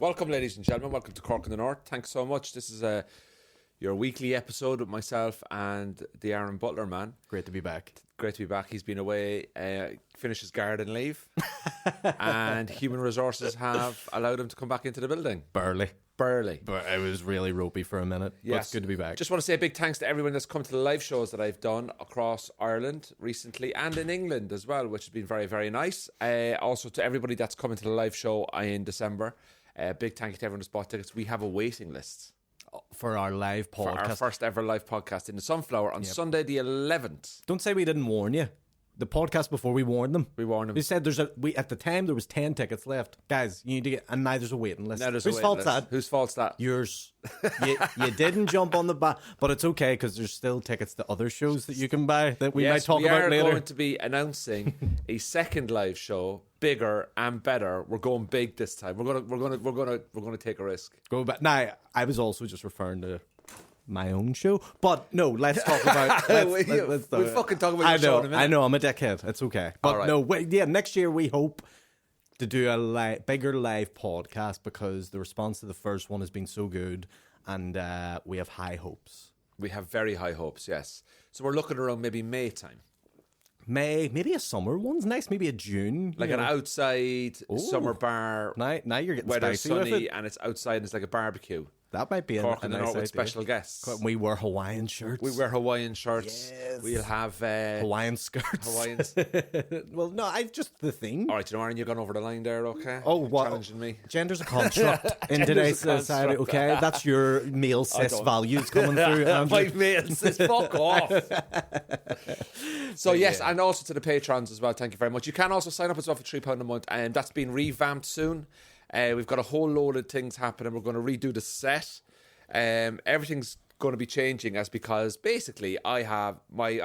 Welcome, ladies and gentlemen. Welcome to Cork in the North. Thanks so much. This is your weekly episode with myself and the Aaron Butler man. Great to be back. Great to be back. He's been away, finished his garden leave, and human resources have allowed him to come back into the building. Barely. But I was really ropey for a minute. Yes. But it's good to be back. Just want to say a big thanks to everyone that's come to the live shows that I've done across Ireland recently and in England as well, which has been very, very nice. Also to everybody that's coming to the live show in December. Big thank you to everyone who's bought tickets. We have a waiting list for our live podcast. For our first ever live podcast in the Sunflower on Sunday the 11th. Don't say we didn't warn you. The podcast before we warned them. We said at the time there was 10 tickets left. Guys, you need to get, and now there's a waiting list. Whose fault's that? Whose fault's that? Yours. you didn't jump on the back, but it's okay because there's still tickets to other shows that you can buy that we might talk about later. We are going to be announcing a second live show, bigger and better. We're going big this time. We're gonna take a risk. Go back. Now, I was also just referring to my own show, but no, let's talk about we'll fucking talk about your show in a minute. I know, I'm a dickhead, it's okay, but next year we hope to do a bigger live podcast because the response to the first one has been so good, and we have high hopes. We have very high hopes, yes. So we're looking around maybe May time. Maybe a summer one's nice, maybe a June, like an outside summer bar. Now you're getting where spicy it's sunny with it. and it's outside and it's like a barbecue. That might be Cork a in the nice North with idea. special guests. We wear Hawaiian shirts. Yes. We'll have Hawaiian skirts. Hawaiians. Well, no, I've just the thing. All right, you know, Aaron, you've gone over the line there, okay? Oh, what? Challenging me. Gender's a construct in today's society, okay? That's your male cis values coming through. My male cis, fuck off. So, yes, and also to the patrons as well, thank you very much. You can also sign up as well for £3 a month, and that's been revamped soon. We've got a whole load of things happening. We're going to redo the set. Everything's going to be changing because basically I've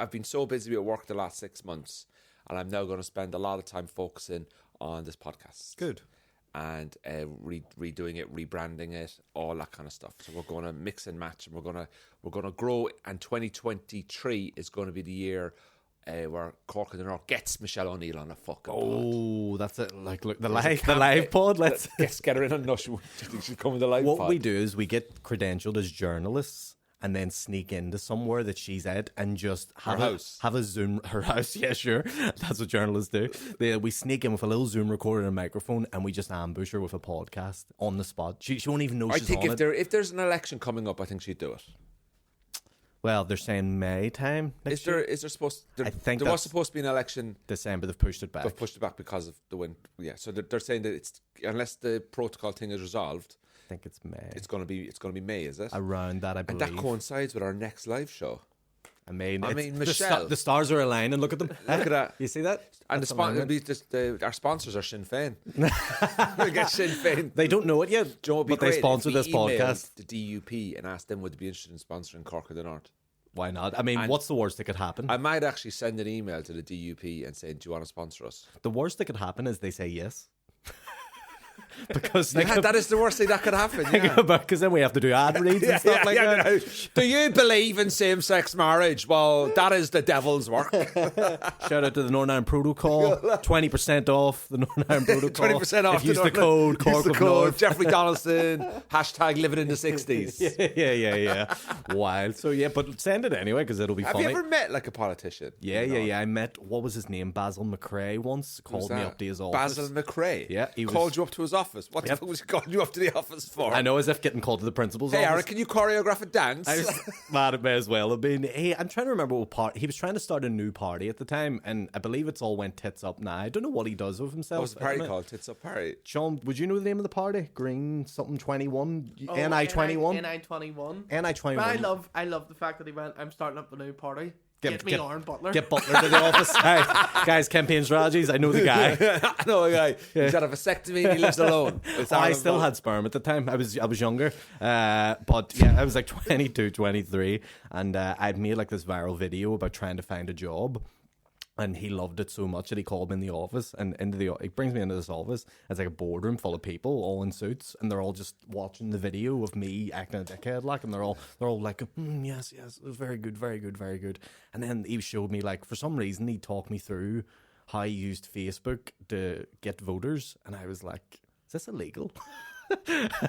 been so busy at work the last 6 months, and I'm now going to spend a lot of time focusing on this podcast. Good. And redoing it, rebranding it, all that kind of stuff. So we're going to mix and match, and we're going to grow. And 2023 is going to be the year where Cork in the North gets Michelle O'Neill on a fucking pod. Oh, that's it. Like, look, the live pod. Let's get her in on Nush. Do you think she'll come in the live pod? What we do is we get credentialed as journalists and then sneak into somewhere that she's at and just have a Zoom. Her house, yeah, sure. That's what journalists do. We sneak in with a little Zoom recorder and a microphone, and we just ambush her with a podcast on the spot. She won't even know she's on it. If there's an election coming up, I think she'd do it. Well, they're saying May time next year. Is there supposed? I think there was supposed to be an election December. They've pushed it back. They've pushed it back because of the wind. Yeah, so they're saying that it's unless the protocol thing is resolved. I think it's May. It's going to be May, is it? Around that, I believe. And that coincides with our next live show. I mean, Michelle. The stars are aligning. Look at them. Look at that. You see that? And our sponsors are Sinn Féin. We get Sinn Féin. They don't know it yet, but they sponsor this podcast. The DUP and ask them would they be interested in sponsoring Cork in the North. Why not? I mean, what's the worst that could happen? I might actually send an email to the DUP and say, do you want to sponsor us? The worst that could happen is they say yes. Because that is the worst thing that could happen. Yeah. Because then we have to do ad reads and stuff like that. No. Do you believe in same-sex marriage? Well, that is the devil's work. Shout out to the Northern Ireland Protocol. 20% off the Northern Ireland Protocol. 20% off. Use the code Cork of North. Jeffrey Donaldson. # living in the 60s. Yeah. Wild. So yeah, but send it anyway because it'll be funny. Have you ever met like a politician? Yeah. I met, what was his name? Basil McRae once. Called me up to his office. Basil McRae? Yeah. He called you up to his office. What the fuck was he calling you up to the office for? I know, as if getting called to the principal's office. Hey, Aaron, can you choreograph a dance? I was mad, it may as well have been. Hey, I'm trying to remember what party. He was trying to start a new party at the time, and I believe it's all went tits up now. I don't know what he does with himself. What's the party called? Tits Up Party? Sean, would you know the name of the party? Green something 21? Oh, NI21? NI21. NI21. I love the fact that he went, I'm starting up the new party. Get me Aaron Butler. Get Butler to the office. Right. Guys, campaign strategies. I know the guy. I know a guy. He's had a vasectomy and he lives alone. I still had sperm at the time. I was younger. But yeah, I was like 22, 23. And I'd made like this viral video about trying to find a job. And he loved it so much that he called me in the office, and he brings me into this office. It's like a boardroom full of people, all in suits, and they're all just watching the video of me acting a dickhead, like, and they're all like, yes, it was very good. And then he showed me, like, for some reason, he talked me through how he used Facebook to get voters, and I was like, is this illegal?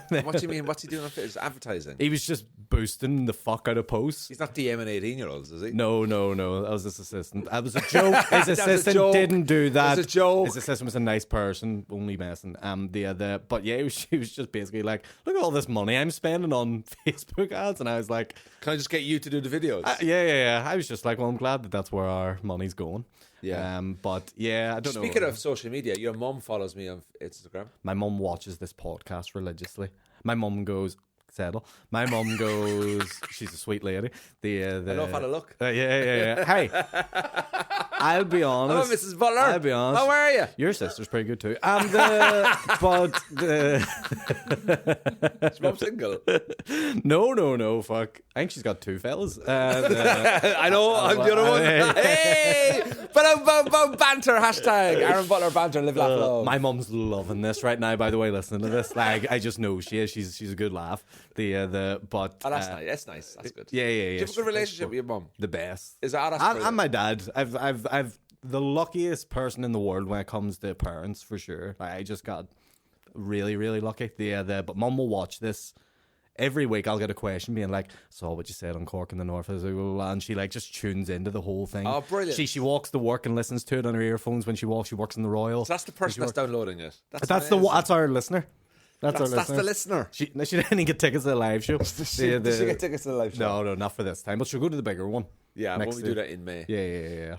What do you mean? What's he doing on Twitter? Just advertising? He was just boosting the fuck out of posts. He's not DMing 18-year-olds, is he? No. That was his assistant. That was a joke. His That was a assistant joke. didn't do that. That was a joke. His assistant was a nice person, only messing. But yeah, he was just basically like, look at all this money I'm spending on Facebook ads, and I was like, Can I just get you to do the videos? yeah. I was just like, well, I'm glad that that's where our money's going. Yeah. But yeah, I don't know. Speaking of social media, your mum follows me on Instagram. My mum watches this podcast religiously. My mum goes, settle. My mum goes, she's a sweet lady. I know if I had a look. Yeah. Hey, I'll be honest. Hello, Mrs. Butler. I'll be honest. How are you? Your sister's pretty good too. Is mum single? No, fuck. I think she's got two fellas. I know, I'm the other one. Hey! Banter, hashtag Aaron Butler banter, live, laugh, love. My mum's loving this right now, by the way, listening to this. Like, I just know she is. She's a good laugh. But That's nice. That's nice. That's good. Yeah. Do you have a good relationship with your mum? The best. Is that and my dad. I've the luckiest person in the world when it comes to parents, for sure. I just got really, really lucky. But mum will watch this. Every week I'll get a question being like, saw what you said on Cork in the North, and she like just tunes into the whole thing. Oh, brilliant. She walks to work and listens to it on her earphones when she walks. She works in the Royal. So that's the person that's downloading it. That's our listener. That's the listener. She didn't get tickets to the live show. Does she get tickets to the live show? No, not for this time. But she'll go to the bigger one. Yeah, when we do that in May. Yeah.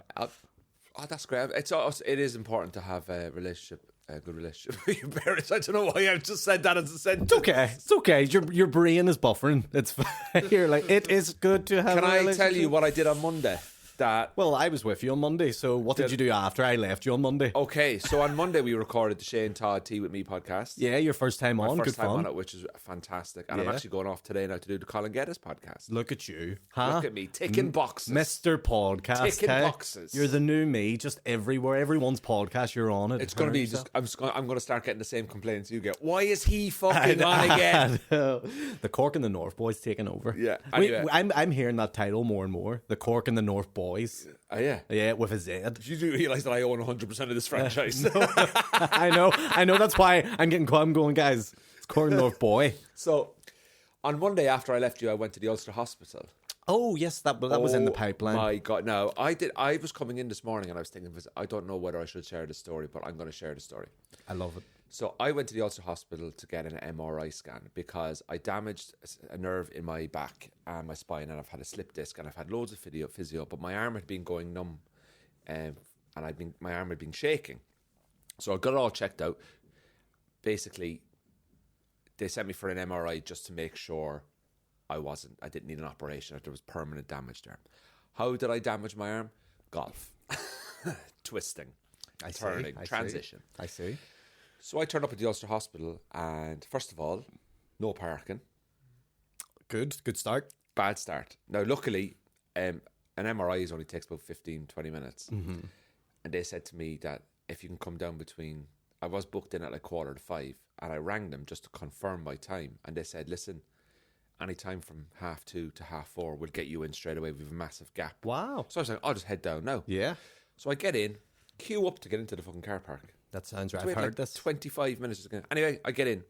That's great. It is important to have a relationship, a good relationship with your parents. I don't know why I've just said that as a sentence. It's okay. Your brain is buffering. It's fine. You're like, it is good to have. Can a I relationship. tell you what I did on Monday? Well, I was with you on Monday, so what did you do after I left you on Monday? Okay, so on Monday we recorded the Shane Todd Tea With Me podcast. Yeah, your first time on. My Good first time fun. on it, which is fantastic. And I'm actually going off today now to do the Colin Geddes podcast. Look at you. Huh? Look at me, ticking boxes. Mr. Podcast. Ticking boxes. You're the new me, just everywhere. Everyone's podcast, you're on it. It's going to be just, I'm going to start getting the same complaints you get. Why is he fucking on again? The Cork and the North Boys taking over. Yeah. Anyway. I'm hearing that title more and more. The Cork and the North Boys. Oh, yeah. Yeah, with a Z. You do realise that I own 100% of this franchise. I know. That's why I'm going, guys. It's Cork and North Boy. So, on Monday after I left you, I went to the Ulster Hospital. Oh yes, that was in the pipeline. My God, no! I was coming in this morning and I was thinking, I don't know whether I should share this story, but I'm going to share the story. I love it. So I went to the Ulster Hospital to get an MRI scan because I damaged a nerve in my back and my spine, and I've had a slip disc and I've had loads of physio, but my arm had been going numb, and my arm had been shaking. So I got it all checked out. Basically, they sent me for an MRI just to make sure I didn't need an operation, if there was permanent damage there. How did I damage my arm? Golf. Twisting. Turning. Transition. I see. So I turned up at the Ulster Hospital and first of all, no parking. Good start. Bad start. Now luckily, an MRI only takes about 15-20 minutes. Mm-hmm. And they said to me that if you can come down I was booked in at like 4:45 and I rang them just to confirm my time. And they said, listen, any time from 2:30 to 4:30, we'll get you in straight away. We have a massive gap. Wow. So I was like, I'll just head down now. Yeah. So I get in, queue up to get into the fucking car park. That sounds right. I've I've heard this. 25 minutes. Anyway, I get in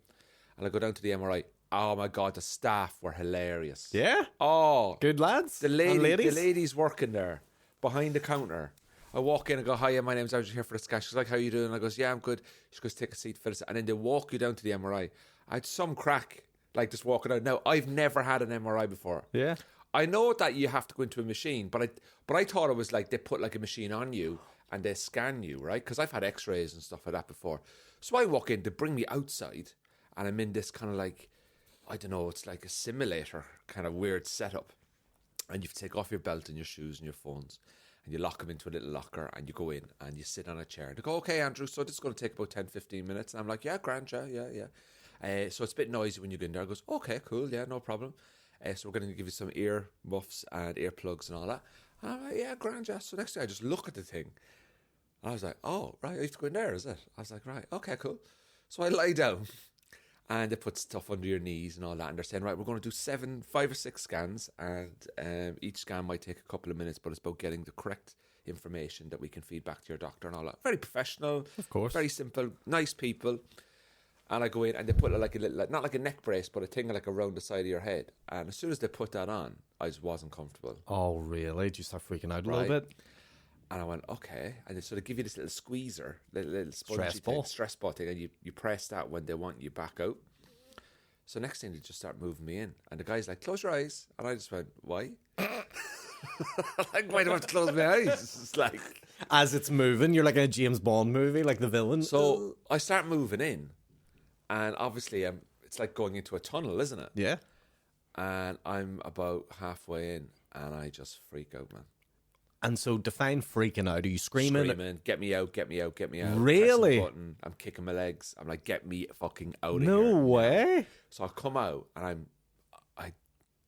and I go down to the MRI. Oh my God, the staff were hilarious. Yeah? Oh. Good lads? The ladies working there behind the counter. I walk in and go, hiya, my name's Andrew here for the scan. She's like, how you doing? And I goes, yeah, I'm good. She goes, take a seat for this. And then they walk you down to the MRI. I had some crack, like just walking out. Now, I've never had an MRI before. Yeah. I know that you have to go into a machine, but I thought it was like they put like a machine on you and they scan you, right? Because I've had x-rays and stuff like that before. So I walk in, they bring me outside and I'm in this kind of like, I don't know, it's like a simulator kind of weird setup. And you have to take off your belt and your shoes and your phones and you lock them into a little locker and you go in and you sit on a chair. They go, okay, Andrew, so this is going to take about 10-15 minutes. And I'm like, yeah, grand, yeah. So it's a bit noisy when you get in there. I goes, okay, cool, yeah, no problem. So we're going to give you some ear muffs and earplugs and all that. And I'm like, yeah, grand, yeah. So next thing I just look at the thing. And I was like, oh, right, I have to go in there, is it? I was like, right, okay, cool. So I lie down and they put stuff under your knees and all that. And they're saying, right, we're going to do 5 or 6 scans. And each scan might take a couple of minutes, but it's about getting the correct information that we can feed back to your doctor and all that. Very professional. Of course. Very simple, nice people. And I go in and they put like a little, not like a neck brace, but a thing like around the side of your head. And as soon as they put that on, I just wasn't comfortable. Oh, really? Did you start freaking out a little bit? And I went, okay. And they sort of give you this little squeezer, little spongy stress ball thing, and you press that when they want you back out. So next thing, they just start moving me in. And the guy's like, close your eyes. And I just went, why? Like, why do I have to close my eyes? It's like... As it's moving, you're like in a James Bond movie, like the villain. So I start moving in. And obviously, it's like going into a tunnel, isn't it? Yeah. And I'm about halfway in, and I just freak out, man. And so define freaking out. Are you screaming? Screaming, get me out, get me out, get me out. Really? Pressing the button, I'm kicking my legs. I'm like, get me fucking out of here. No way. So I come out, and I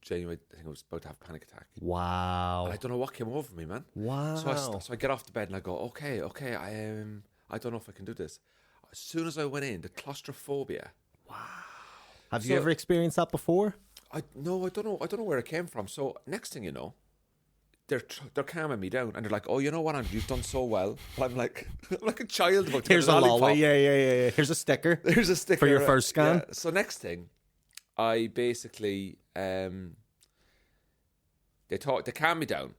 genuinely think I was about to have a panic attack. Wow. And I don't know what came over me, man. Wow. So I get off the bed, and I go, okay, I don't know if I can do this. As soon as I went in, the claustrophobia. Wow. Have you ever experienced that before? No, I don't know where it came from. So next thing you know, they're calming me down, and they're like, "Oh, you know what? You've done so well." And I'm like a child about to Here's get a lollipop. lolly. Yeah. Here's a sticker. There's a sticker for your first scan. Yeah. So next thing, I basically they calm me down,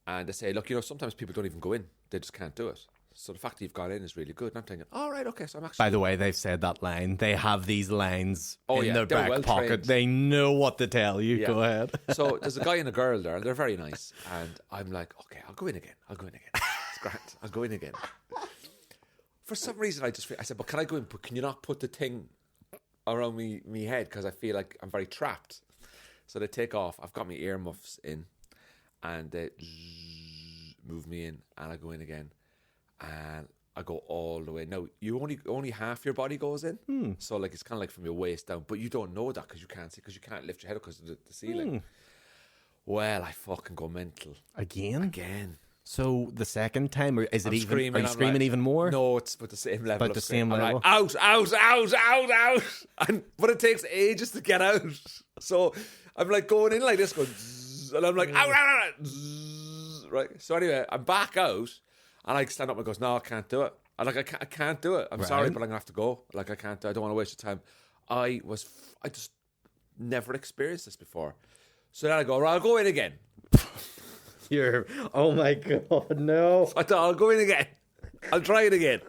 and they say, "Look, sometimes people don't even go in; they just can't do it." So the fact that you've gone in is really good. And I'm thinking, all right, okay, so I'm actually... By the way, they've said that line. They have these lines in their back well pocket. trained. They know what to tell you. Yeah. Go ahead. So there's a guy and a girl there, and they're very nice. And I'm like, okay, I'll go in again. It's great. I'll go in again. For some reason, I said, but can I go in? But can you not put the thing around me head? Because I feel like I'm very trapped. So they take off. I've got my earmuffs in, and they move me in, and I go in again. And I go all the way. Now, you only half your body goes in. So, like, it's kind of like from your waist down. But you don't know that because you can't see, because you can't lift your head up because of the ceiling. Well, I fucking go mental. Again. So, the second time, or is it I'm even... Screaming, are you screaming even more? No, it's about the same level. About the same level? I'm like, out. But it takes ages to get out. So, I'm like going in like this, going... Zzz, and I'm like, out. Zzz, right? So, anyway, I'm back out. And I stand up and goes, no, I can't do it. I'm like, I can't do it. I'm sorry, but I'm going to have to go. Like, I can't do it. I don't want to waste your time. I just never experienced this before. So then I go, right, I'll go in again. Oh my God, no. So I thought, I'll go in again. I'll try it again.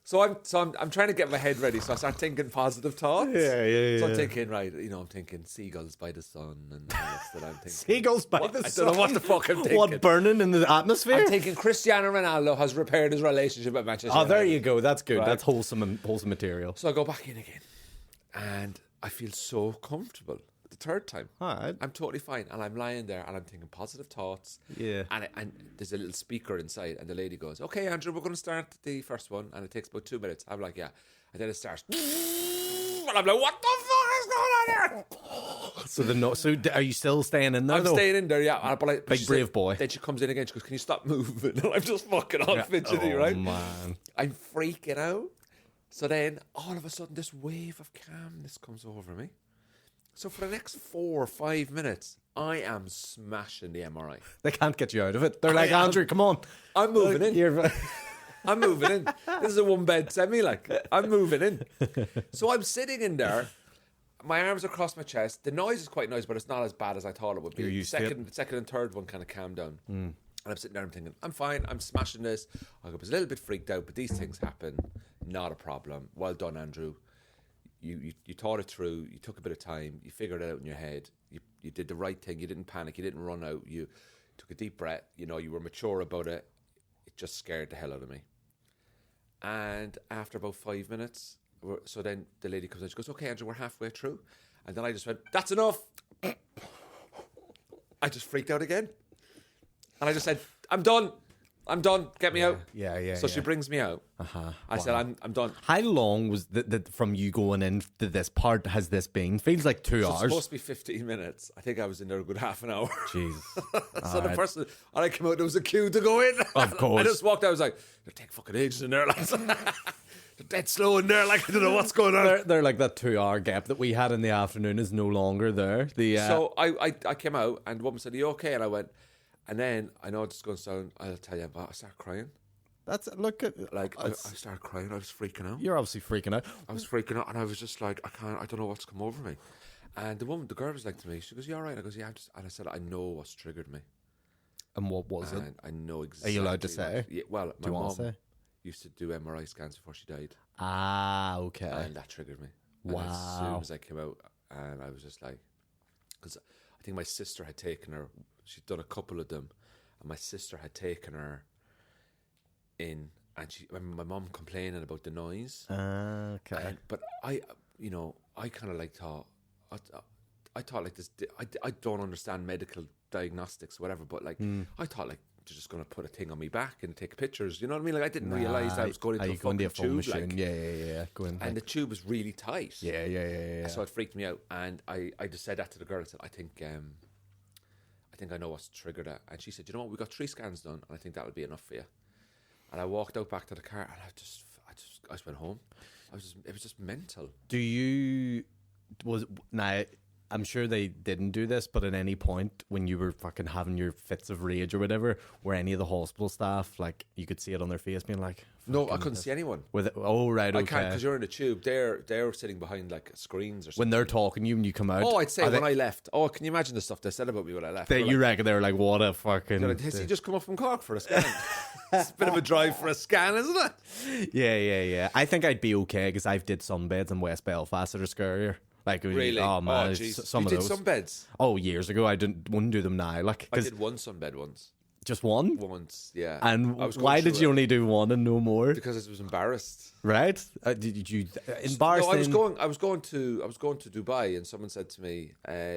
So I'm trying to get my head ready. So I start thinking positive thoughts. Yeah. So I'm thinking, right, I'm thinking seagulls by the sun and all this that I'm thinking. Seagulls by the sun? I don't know what the fuck I'm thinking. What, burning in the atmosphere? I'm thinking Cristiano Ronaldo has repaired his relationship at Manchester United. there you go. That's good. Right. That's wholesome material. So I go back in again. And I feel so comfortable. The third time. All right. I'm totally fine. And I'm lying there and I'm thinking positive thoughts. Yeah. And there's a little speaker inside. And the lady goes, okay, Andrew, we're going to start the first one. And it takes about 2 minutes. I'm like, yeah. And then it starts. And I'm like, what the fuck is going on here? So are you still staying in there, I'm though? staying in there, yeah. But Big brave boy. Then she comes in again. She goes, can you stop moving? And I'm just fucking all fidgety, right? Man. I'm freaking out. So then, all of a sudden, this wave of calmness comes over me. So for the next 4 or 5 minutes, I am smashing the MRI. They can't get you out of it. They're like, Andrew, come on. I'm moving in. I'm moving in. This is a 1-bed semi, like. I'm moving in. So I'm sitting in there. My arms are across my chest. The noise is quite nice, but it's not as bad as I thought it would be. You're used to it. The second and third one kind of calmed down. And I'm sitting there and thinking, I'm fine. I'm smashing this. I was a little bit freaked out, but these things happen. Not a problem. Well done, Andrew. You thought it through. You took a bit of time. You figured it out in your head. You did the right thing. You didn't panic. You didn't run out. You took a deep breath. You were mature about it. It just scared the hell out of me. And after about 5 minutes, so then the lady comes in. She goes, okay, Andrew, we're halfway through. And then I just went, that's enough. I just freaked out again. And I just said, I'm done. Get me out. Yeah. So she brings me out. I said, I'm done. How long was from you going in to this part has this been? Feels like 2 So hours. it's supposed to be 15 minutes. I think I was in there a good half an hour. Jesus. So the person, and I came out, there was a queue to go in. Of course. I just walked out, I was like, they'll take fucking ages in there. Like, they're dead slow in there. Like, I don't know what's going on. They're like that 2 hour gap that we had in the afternoon is no longer there. So I came out, and the woman said, are you okay? And I went, and then, I know it's going to sound, I'll tell you, but I started crying. That's look. I started crying. I was freaking out. You're obviously freaking out. I was freaking out, and I was just like, I don't know what's come over me. And the girl was like to me, she goes, "You all right?" I goes, "Yeah." And I said, "I know what's triggered me." And what was it? I know exactly. Are you allowed to say? Yeah, well, Do you my want to mum say? used to do MRI scans before she died. Ah, okay. And that triggered me. Wow. And as soon as I came out, and I was just like, because I think my sister had taken her, she'd done a couple of them, and my sister had taken her in, and I remember my mum complaining about the noise. Okay. But I kind of like thought, I thought like this, I don't understand medical diagnostics or whatever, but like, I thought like, they're just going to put a thing on me back and take pictures. You know what I mean? Like, I didn't realise I was going into a fucking tube. Machine. Like, Yeah. And the tube was really tight. Yeah. So it freaked me out. And I just said that to the girl. I said, I think I know what's triggered it. And she said, you know what? We got 3 scans done, and I think that'll be enough for you. And I walked out back to the car, and I just went home. It was just mental. Now, I'm sure they didn't do this, but at any point when you were fucking having your fits of rage or whatever, were any of the hospital staff, like, you could see it on their face being like... No, I couldn't see anyone. Oh, right, okay. I can't, because you're in a tube. They're sitting behind, like, screens or something. When they're talking to you and you come out... Oh, I'd say when I left. Oh, can you imagine the stuff they said about me when I left? You reckon they were like, what a fucking... Like, has he just come up from Cork for a scan? It's a bit of a drive for a scan, isn't it? Yeah. I think I'd be okay, because I've did sunbeds in West Belfast that are scarier. Like, really? Oh man, some of those. You did sunbeds? Oh, years ago. I wouldn't do them now. Like, I did one sunbed once. Just one? Once, yeah. And why did you only do one and no more? Because I was embarrassed. Right? Did you embarrassed? No, I was going to Dubai, and someone said to me,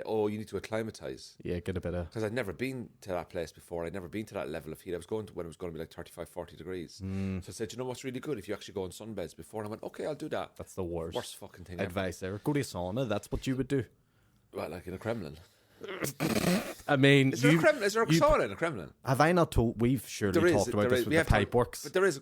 "Oh, you need to acclimatise." Yeah, get a bit of... Because I'd never been to that place before. I'd never been to that level of heat. I was going to when it was going to be like 35, 40 degrees. So I said, you know what's really good? If you actually go on sunbeds before. And I went, okay, I'll do that. That's the worst fucking thing advice ever. Go to a sauna. That's what you would do. Well, like in a Kremlin. I mean, is there a sauna in a Kremlin? Have I not told? We've surely talked about this with the Pipeworks. But there is.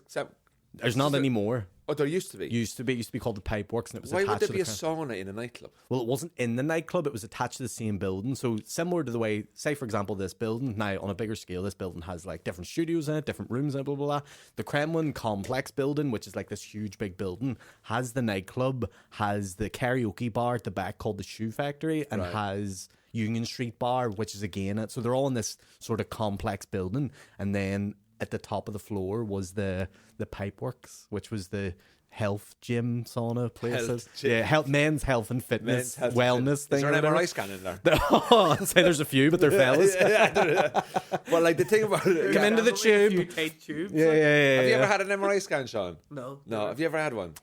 There's not anymore. Oh, there used to be. Used to be called the Pipeworks, and it was Why attached would there to be a sauna in a nightclub? Well, it wasn't in the nightclub. It was attached to the same building. So similar to the way, say for example, this building. Now on a bigger scale, this building has like different studios in it, different rooms, and blah blah blah. The Kremlin complex building, which is like this huge big building, has the nightclub, has the karaoke bar at the back called the Shoe Factory, and has Union Street Bar, which is again it. So they're all in this sort of complex building, and then at the top of the floor was the Pipeworks, which was the health gym sauna places. Men's health and fitness wellness thing. Is there an MRI scan in there? I'd say there's a few, but they're fellas. Well, like the thing about it, come into the tube. Yeah. Have you ever had an MRI scan, Sean? No. Have you ever had one?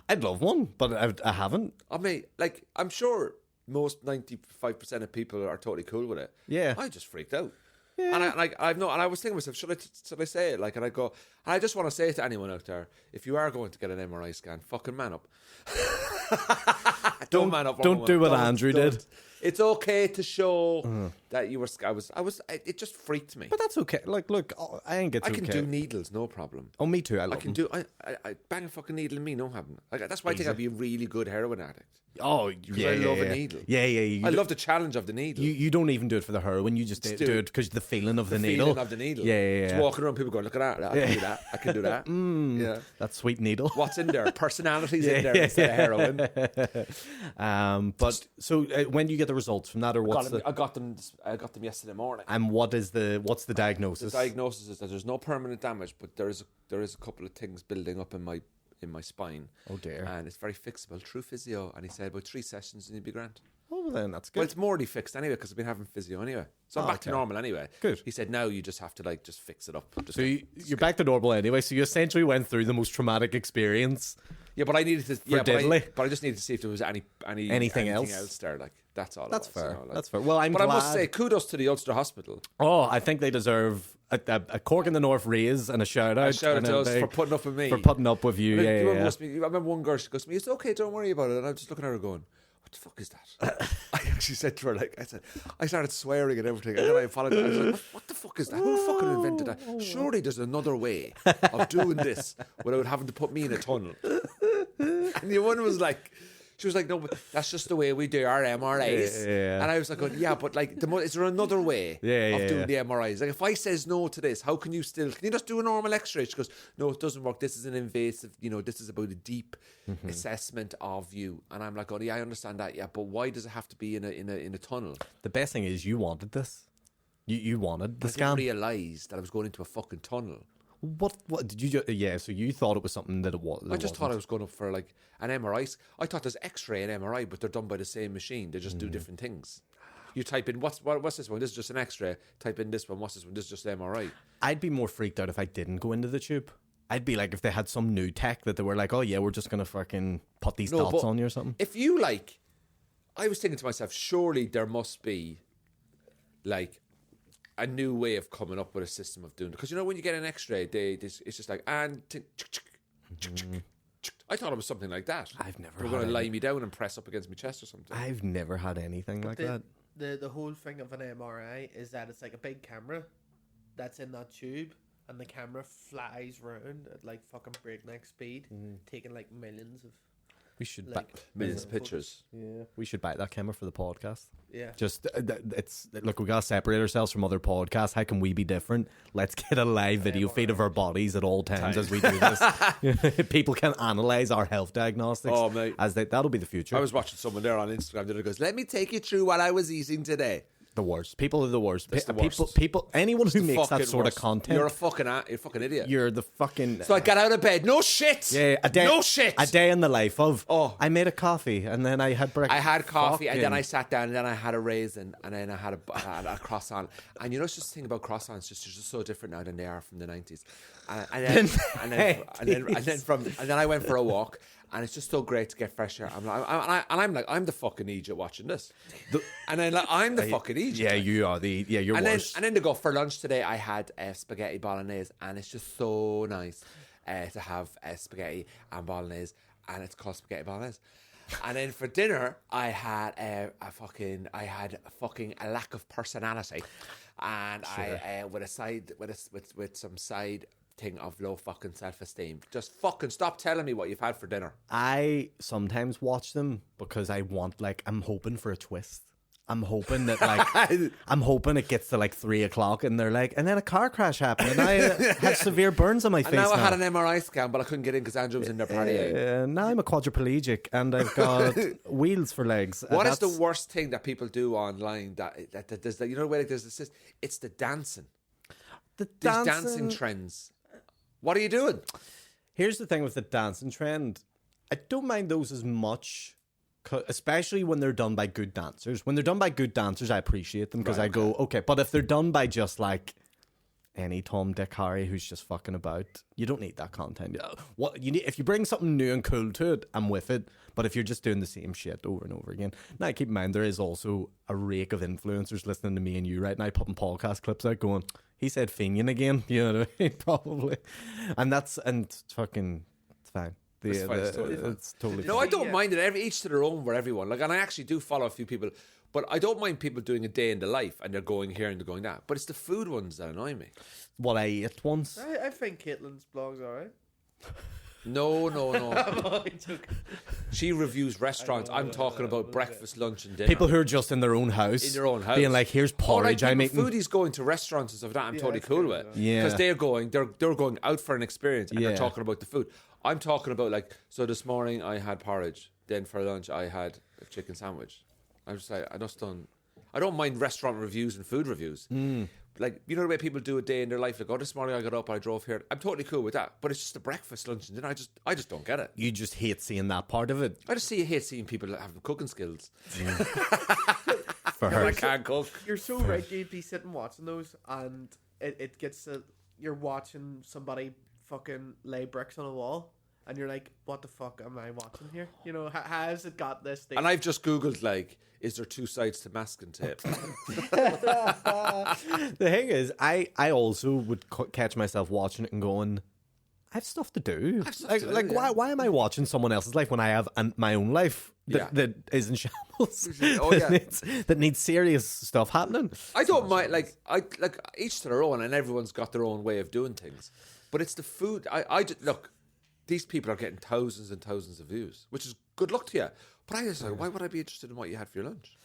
I'd love one, but I haven't. I mean, like, I'm sure most 95% of people are totally cool with it. Yeah, I just freaked out. Yeah. And I was thinking to myself, should I say it? Like, and I just want to say to anyone out there, if you are going to get an MRI scan, fucking man up. Don't man up. Don't do what Andrew did. It's okay to show that you were. It just freaked me. But that's okay. Like, look, I ain't get. I can do needles, no problem. Oh, me too. I bang a fucking needle in me, no problem. Like, that's why I think I'd be a really good heroin addict. Oh, yeah. I love a needle. Yeah. I love the challenge of the needle. You don't even do it for the heroin. You just do it because the feeling of the needle. Feeling of the needle. Yeah. Just walking around, people going, look at that. I can do that. I can do that. Yeah. That sweet needle. What's in there? Personalities in there instead of heroin. But so when do you get the results from that, or what's I got them yesterday morning. And what's the diagnosis? The diagnosis is that there's no permanent damage, but there is a couple of things building up in my spine. Oh dear. And it's very fixable through physio. And he said about 3 sessions and you'd be grand. Oh, well, then that's good. Well, it's morally fixed anyway because I've been having physio anyway. So I'm back to normal anyway. Good. He said now you just have to just fix it up. So you're back to normal anyway. So you essentially went through the most traumatic experience. Yeah, but I needed to. But I just needed to see if there was anything else there. Like, that's all. That's fair. You know, that's fair. Well, I'm glad. I must say, kudos to the Ulster Hospital. Oh, I think they deserve a Cork in the North raise and a shout out. A shout out to us for putting up with me. For putting up with you. I remember one girl. She goes to me, "It's okay, don't worry about it." And I'm just looking at her going, what the fuck is that? I actually said to her, I started swearing and everything, and then I apologized. I was like, what the fuck is that? Who fucking invented that? Surely there's another way of doing this without having to put me in a tunnel. And the one was like, She was like, no, but that's just the way we do our MRIs. Yeah. And I was like, yeah, but like, is there another way of doing the MRIs? Like, if I says no to this, how can you just do a normal X-ray? She goes, no, it doesn't work. This is an invasive, this is about a deep assessment of you. And I'm like, oh, yeah, I understand that. Yeah, but why does it have to be in a tunnel? The best thing is you wanted this. You wanted the scan. I didn't realise that I was going into a fucking tunnel. What did you just... Yeah, so you thought it was something that it was. I just thought I was going up for like an MRI. I thought there's X-ray and MRI, but they're done by the same machine. They just do different things. You type in, what's this one? This is just an X-ray. Type in this one. What's this one? This is just MRI. I'd be more freaked out if I didn't go into the tube. I'd be like, if they had some new tech that they were like, oh yeah, we're just going to fucking put these dots on you or something. If you like... I was thinking to myself, surely there must be like a new way of coming up with a system of doing it. Because when you get an X-ray, it's just like, I thought it was something like that. I've never. They're going to lie me down and press up against my chest or something. I've never had anything like that. The whole thing of an MRI is that it's like a big camera that's in that tube, and the camera flies round at like fucking breakneck speed, taking like millions of. We should millions of pictures. Yeah, we should buy that camera for the podcast. Yeah, just look, we gotta separate ourselves from other podcasts. How can we be different? Let's get a live video feed of our bodies at all times as we do this. People can analyze our health diagnostics. Oh mate, that'll be the future. I was watching someone there on Instagram that goes, "Let me take you through what I was eating today." The worst. People are the worst. The worst. People. Anyone who makes that sort of content, you're a fucking idiot. You're the fucking. So I got out of bed. No shit. Yeah, a day. No shit. A day in the life of. Oh, I made a coffee and then I had breakfast. I had coffee and then I sat down and then I had a raisin and then I had a croissant. And it's just the thing about croissants, they're just so different now than they are from the 90s. And then I went for a walk. And it's just so great to get fresh air. I'm the fucking idiot watching this. And then I'm the fucking idiot. Yeah, you are you're worse. And then to go for lunch today, I had spaghetti bolognese, and it's just so nice to have spaghetti and bolognese, and it's called spaghetti bolognese. And then for dinner, I had a lack of personality, and I with some side thing of low fucking self-esteem. Just fucking stop telling me what you've had for dinner. I sometimes watch them because I want, I'm hoping for a twist. I'm hoping that I'm hoping it gets to 3 o'clock and they're like, and then a car crash happened and I had severe burns on my face. Now I had an MRI scan, but I couldn't get in because Andrew was in there partying. Now I'm a quadriplegic and I've got wheels for legs. What is the worst thing that people do online that there's that, where there's this? It's the dancing. These dancing trends. What are you doing? Here's the thing with the dancing trend. I don't mind those as much, especially when they're done by good dancers. When they're done by good dancers, I appreciate them because I go, okay. But if they're done by just any Tom, Dick, Harry who's just fucking about, you don't need that content. What you need, if you bring something new and cool to it, I'm with it. But if you're just doing the same shit over and over again, now keep in mind there is also a rake of influencers listening to me and you right now putting podcast clips out going, he said Finian again, you know what I mean? Probably, and it's fine. It's totally no, I don't mind it. Each to their own for everyone. And I actually do follow a few people, but I don't mind people doing a day in the life and they're going here and they're going that. But it's the food ones that annoy me. What I ate once. I think Caitlin's blog's alright. No. She reviews restaurants. I'm talking about breakfast, lunch, and dinner. People who are just in their own house. Being like, here's porridge. I'm eating. Foodies going to restaurants and stuff like that. I'm totally cool with. Yeah. Because they're going out for an experience and they're talking about the food. I'm talking about so this morning I had porridge. Then for lunch I had a chicken sandwich. I'm just like, I don't mind restaurant reviews and food reviews. The way people do a day in their life. This morning I got up, I drove here. I'm totally cool with that. But it's just the breakfast, lunch, and dinner. I just don't get it. You just hate seeing that part of it. I just hate seeing people that have cooking skills. For her, I can't cook. You're so right. You'd be sitting watching those, and it gets to you're watching somebody fucking lay bricks on a wall. And you're like, what the fuck am I watching here? How has it got this thing? And I've just Googled, is there two sides to masking tape? The thing is, I also would catch myself watching it and going, I have stuff to do. Why am I watching someone else's life when I have my own life that is in shambles? Oh, yeah. that needs serious stuff happening. I don't mind, each to their own, and everyone's got their own way of doing things. But it's the food. I just, look, these people are getting thousands and thousands of views, which is good luck to you. But I was like, why would I be interested in what you had for your lunch?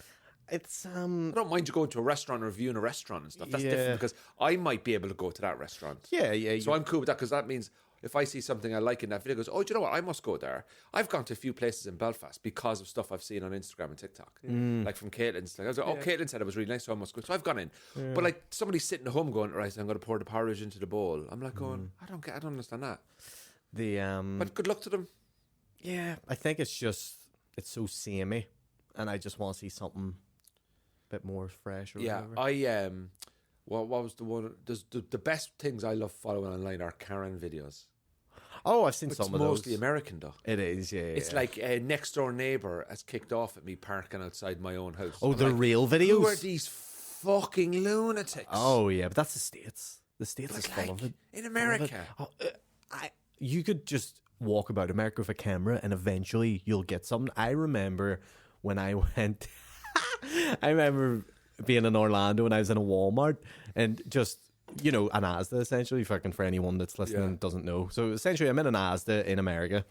It's I don't mind you going to a restaurant or reviewing a restaurant and stuff. That's different because I might be able to go to that restaurant. yeah. So I'm cool with that because that means if I see something I like in that video, it goes, oh, do you know what? I must go there. I've gone to a few places in Belfast because of stuff I've seen on Instagram and TikTok. Like from Caitlin's. Like I was like, oh, Caitlin said it was really nice, so I must go. So I've gone in. But like somebody sitting at home going, right, I'm going to pour the porridge into the bowl. I'm like going, I don't understand that. But good luck to them. Yeah, I think it's so samey, and I just want to see something a bit more fresh. Or whatever. What was the one? The best things I love following online are Karen videos. Oh, I've seen It's some of those. mostly American though. It is, yeah. It's like next door neighbor has kicked off at me parking outside my own house. Oh, I'm the like, real videos. Who are these fucking lunatics? Oh yeah, but that's the States. The States is full of it. In America. You could just walk about America with a camera, and eventually you'll get something. I remember when I went. I remember being in Orlando when I was in a Walmart, and just an Asda essentially. Fucking for anyone that's listening and doesn't know. So essentially, I'm in an Asda in America,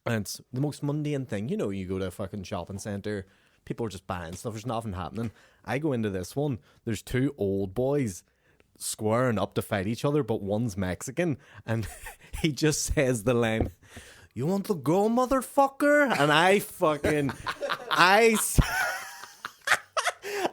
and it's the most mundane thing. You go to a fucking shopping center, people are just buying stuff. There's nothing happening. I go into this one. There's two old boys squaring up to fight each other, but one's Mexican, and he just says the line, "You want to go, motherfucker?" And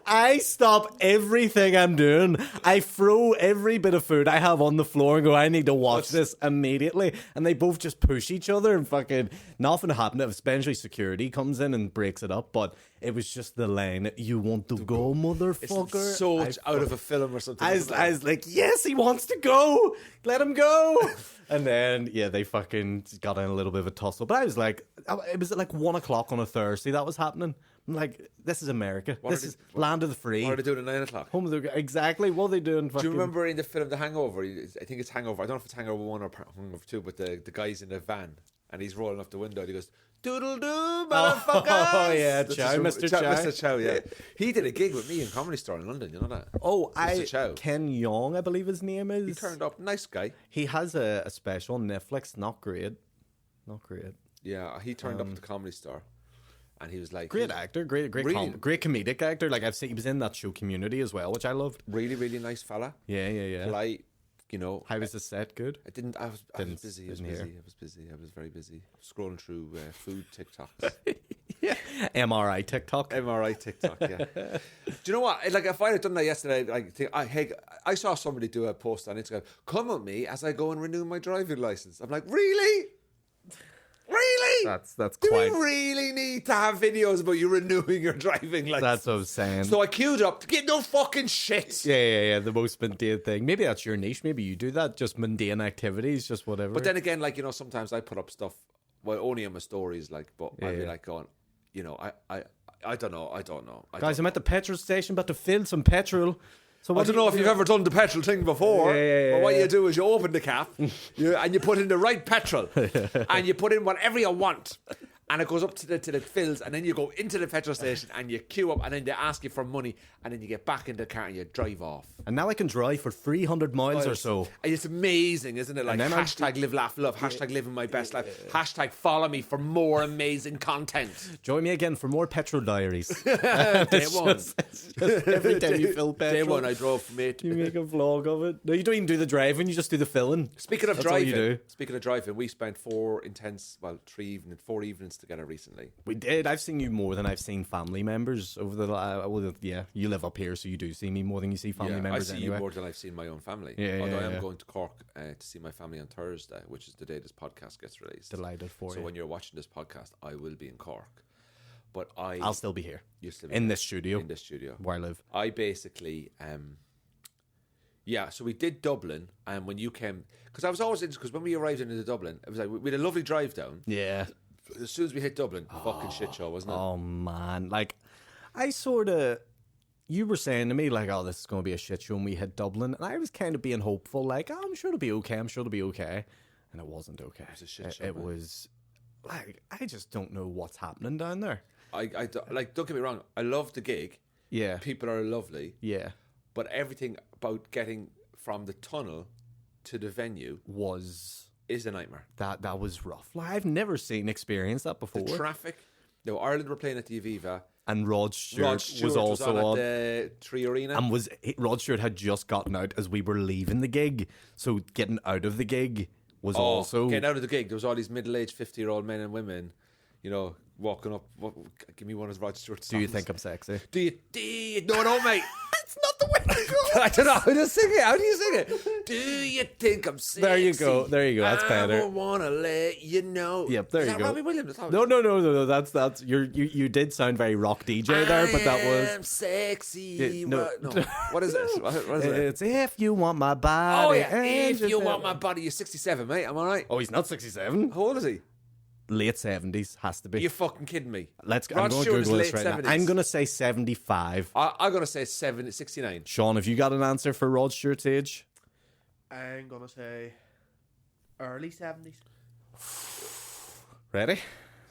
I stop everything I'm doing. I throw every bit of food I have on the floor and go, I need to watch this immediately. And they both just push each other and fucking nothing happened. Eventually security comes in and breaks it up. But it was just the line, "You want to go, motherfucker?" It's so out of a film or something. I was like, yes, he wants to go. Let him go. And then, they fucking got in a little bit of a tussle. But I was like, it was at like 1 o'clock on a Thursday that was happening. I'm like, this is America. This is land of the free. What are they doing at 9 o'clock? Home of the exactly. What are they doing? Do you remember in the film The Hangover? I think it's Hangover. I don't know if it's Hangover 1 or Hangover 2, but the guy's in the van and he's rolling up the window and he goes, "Doodle doo, motherfuckers!" Oh yeah, Chow, Mr. Chow. Mr. Chow, yeah. He did a gig with me in Comedy Store in London. You know that? Oh, Mr. Chow. Ken Young, I believe his name is. He turned up, nice guy. He has a special on Netflix. Not great. Yeah, he turned up at the Comedy Store. And he was like, great actor, great comedic actor. Like he was in that show Community as well, which I loved. Really, really nice fella. Yeah. Polite, How was the set? Good. I was busy. I was very busy. Scrolling through food TikToks. MRI TikTok. Yeah. Do you know what? Like if I had done that yesterday, I saw somebody do a post on Instagram. "Come with me as I go and renew my driving license." I'm like, really? Really? That's Do quite. we really need to have videos about you renewing your driving license? That's what I'm saying. So I queued up to get no fucking shit. Yeah. The most mundane thing. Maybe that's your niche. Maybe you do that. Just mundane activities, just whatever. But then again, sometimes I put up stuff, well, only on my stories, but I'd be like going, I don't know. Guys, I'm at the petrol station, about to fill some petrol. So I don't know if you've ever done the petrol thing before, but what you do is you open the cap and you put in the right petrol and you put in whatever you want. And it goes up to the fills, and then you go into the petrol station and you queue up, and then they ask you for money, and then you get back in the car and you drive off. And now I can drive for 300 miles or so. It's amazing, isn't it? Like hashtag live, laugh, love, hashtag living my best life, hashtag follow me for more amazing content. Join me again for more petrol diaries. Day one. Just every time you fill petrol. Day one, I drove from it. You make a vlog of it. No, you don't even do the driving, you just do the filling. Speaking of That's all you do. driving, we spent 4 evenings together recently. We did. I've seen you more than I've seen family members over the. You live up here, so you do see me more than you see family members. I see you more than I've seen my own family. Although I am going to Cork to see my family on Thursday, which is the day this podcast gets released. Delighted for you. So when you're watching this podcast, I will be in Cork, but I'll still be here. You still in this studio. In this studio where I live. I basically. So we did Dublin, and when you came, because I was always interested, because when we arrived into Dublin, it was like we had a lovely drive down. Yeah. As soon as we hit Dublin, fucking shit show, wasn't it? Oh man, you were saying to me like, "Oh, this is going to be a shit show," when we hit Dublin, and I was kind of being hopeful, like, "Oh, I'm sure it'll be okay. And it wasn't okay. It was a shit show. It was like, I just don't know what's happening down there. Don't get me wrong. I love the gig. Yeah, people are lovely. Yeah, but everything about getting from the tunnel to the venue was is a nightmare. That was rough. Like, I've never experienced that before. The traffic. No, Ireland were playing at the Aviva. And Rod Stewart was also on at the Tree Arena. And Rod Stewart had just gotten out as we were leaving the gig. So getting out of the gig was also... Getting out of the gig, there was all these middle-aged 50-year-old men and women, you know, walking up. Give me one of Rod Stewart's songs. Do you think I'm sexy? Do you? No, mate. It's not the way to go. I don't know how to sing it. How do you sing it? Do you think I'm sexy? There you go. That's better. I want to let you know. Yep, there Is you that go. Robbie Williams? No. That's you did sound very rock DJ there, but that was... I'm sexy. Yeah, no. What is it? What is it? It's if you want my body. Oh, yeah. If you want my body. You're 67, mate. Am I right? Oh, he's not 67. How old is he? Late 70s has to be. You're fucking kidding me. I'm Rod going to Stewart's Google this late right now. 70s. I'm going to say 75. I'm going to say 69. Sean, have you got an answer for Rod Stewart's age? I'm gonna say early 70s. Ready?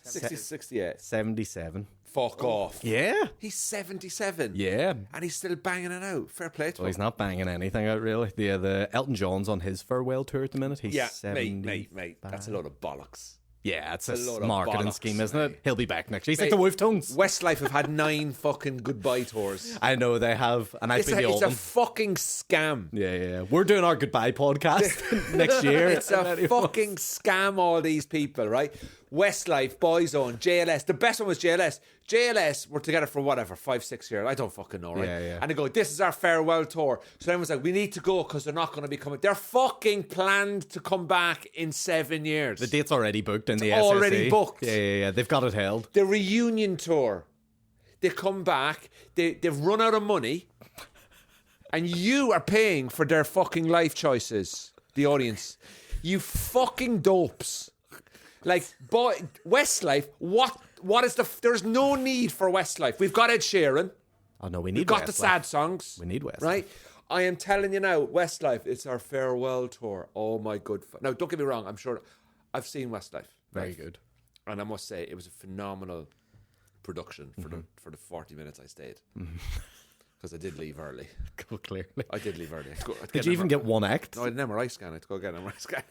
68. 77. Fuck off. Yeah. He's 77. Yeah. And he's still banging it out. Fair play to Well, him. he's not banging anything out, really. The Elton John's on his farewell tour at the minute. He's 70. Mate. That's a load of bollocks. Yeah, it's a load a of marketing bollocks, scheme, isn't mate. it? He'll be back next year. He's Mate, like the Wolf Tones. Westlife have had 9 fucking goodbye tours. I know they have, and I've been the It's old a one. fucking scam. Yeah. We're doing our goodbye podcast next year. It's a fucking scam, all these people, right? Westlife, Boyzone, JLS. The best one was JLS. JLS were together for whatever, 5-6 years. I don't fucking know, right? Yeah. And they go, this is our farewell tour. So everyone's like, we need to go because they're not going to be coming. They're fucking planned to come back in 7 years. The date's already booked in the It's SSE. already booked. Yeah. They've got it held. The reunion tour. They come back. They've run out of money. And you are paying for their fucking life choices, the audience. You fucking dopes. Like, boy, Westlife, what is there's no need for Westlife. We've got Ed Sheeran. Oh, no, we need We've got Westlife. the sad songs. We need Westlife. Right? I am telling you now, Westlife, it's our farewell tour. Oh, my good. Now, don't get me wrong. I'm sure I've seen Westlife. Very right? good. And I must say, it was a phenomenal production for the 40 minutes I stayed. Because I did leave early. Go clearly. I did leave early. Did you even get one act? No, I had an MRI scan. I had to go get an MRI scan.